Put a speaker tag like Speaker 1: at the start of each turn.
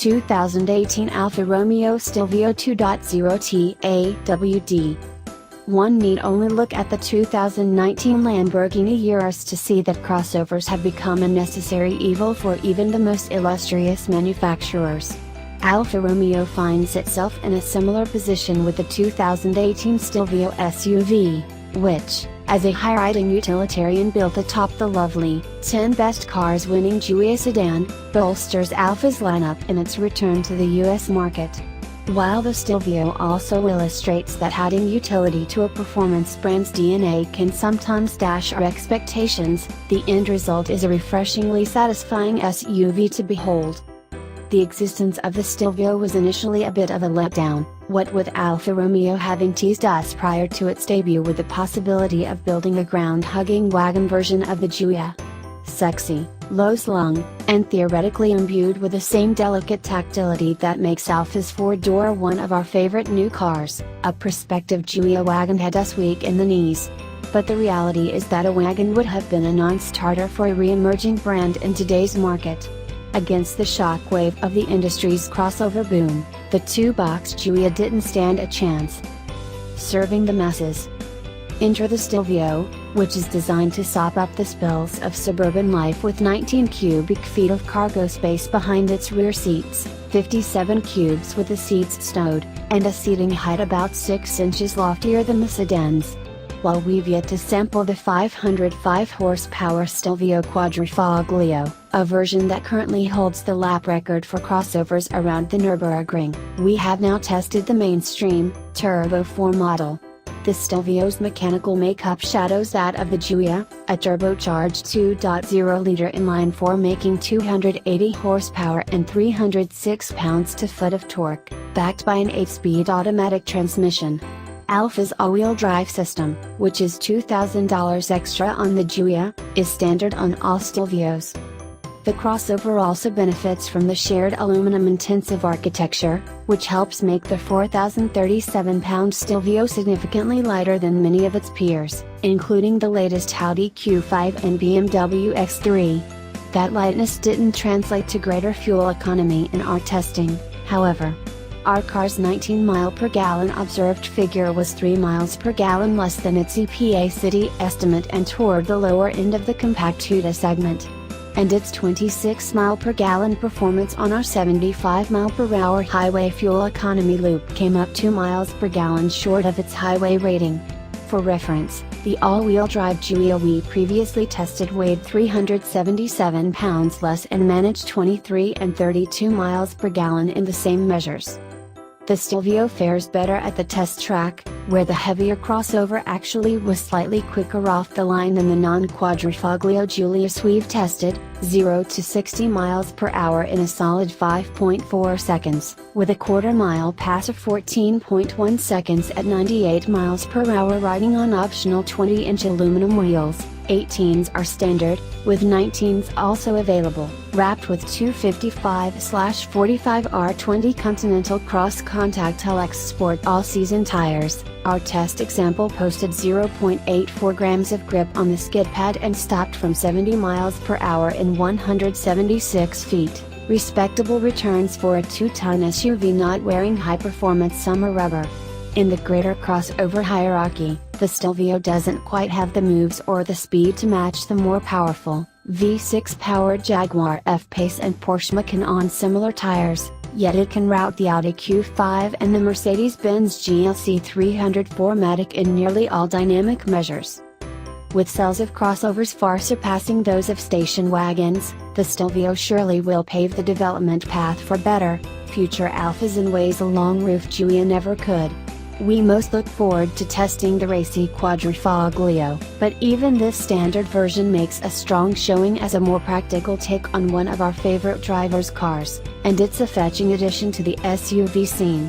Speaker 1: 2018 Alfa Romeo Stelvio 2.0 AWD. One need only look at the 2019 Lamborghini Urus to see that crossovers have become a necessary evil for even the most illustrious manufacturers. Alfa Romeo finds itself in a similar position with the 2018 Stelvio SUV, which, as a high-riding utilitarian built atop the lovely 10 best cars winning Giulia sedan, bolsters Alfa's lineup in its return to the US market. While the Stelvio also illustrates that adding utility to a performance brand's DNA can sometimes dash our expectations, the end result is a refreshingly satisfying SUV to behold. The existence of the Stelvio was initially a bit of a letdown, what with Alfa Romeo having teased us prior to its debut with the possibility of building a ground-hugging wagon version of the Giulia. Sexy, low-slung, and theoretically imbued with the same delicate tactility that makes Alfa's four-door one of our favorite new cars, a prospective Giulia wagon had us weak in the knees. But the reality is that a wagon would have been a non-starter for a re-emerging brand in today's market. Against the shockwave of the industry's crossover boom, the two-box Giulia didn't stand a chance. Serving the masses. Enter the Stelvio, which is designed to sop up the spills of suburban life with 19 cubic feet of cargo space behind its rear seats, 57 cubes with the seats stowed, and a seating height about 6 inches loftier than the sedans. While we've yet to sample the 505 horsepower Stelvio Quadrifoglio, a version that currently holds the lap record for crossovers around the Nürburgring, we have now tested the mainstream, Turbo 4 model. The Stelvio's mechanical makeup shadows that of the Giulia, a turbocharged 2.0-liter inline-4 making 280 horsepower and 306 pounds-to-foot of torque, backed by an 8-speed automatic transmission. Alfa's all-wheel drive system, which is $2,000 extra on the Giulia, is standard on all Stelvios. The crossover also benefits from the shared aluminum-intensive architecture, which helps make the 4,037-pound Stelvio significantly lighter than many of its peers, including the latest Audi Q5 and BMW X3. That lightness didn't translate to greater fuel economy in our testing, however. Our car's 19 mpg observed figure was 3 mpg less than its EPA city estimate and toward the lower end of the compact Huda segment. And its 26 mpg performance on our 75 mph highway fuel economy loop came up 2 mpg short of its highway rating. For reference, the all-wheel drive Giulia we previously tested weighed 377 pounds less and managed 23 and 32 mpg in the same measures. The Stelvio fares better at the test track, where the heavier crossover actually was slightly quicker off the line than the non-quadrifoglio Giulias we've tested, 0 to 60 miles per hour in a solid 5.4 seconds, with a quarter-mile pass of 14.1 seconds at 98 miles per hour riding on optional 20-inch aluminum wheels. 18s are standard, with 19s also available, wrapped with 255/45 R20 Continental Cross-Contact LX Sport all-season tires. Our test example posted 0.84 grams of grip on the skid pad and stopped from 70 miles per hour in 176 feet, respectable returns for a 2-ton SUV not wearing high-performance summer rubber. In the greater crossover hierarchy, the Stelvio doesn't quite have the moves or the speed to match the more powerful, V6-powered Jaguar F-Pace and Porsche Macan on similar tires, yet it can rout the Audi Q5 and the Mercedes-Benz GLC 304matic in nearly all dynamic measures. With sales of crossovers far surpassing those of station wagons, the Stelvio surely will pave the development path for better, future Alfas in ways a long-roof Giulia never could. We most look forward to testing the racy Quadrifoglio, but even this standard version makes a strong showing as a more practical take on one of our favorite drivers' cars, and it's a fetching addition to the SUV scene.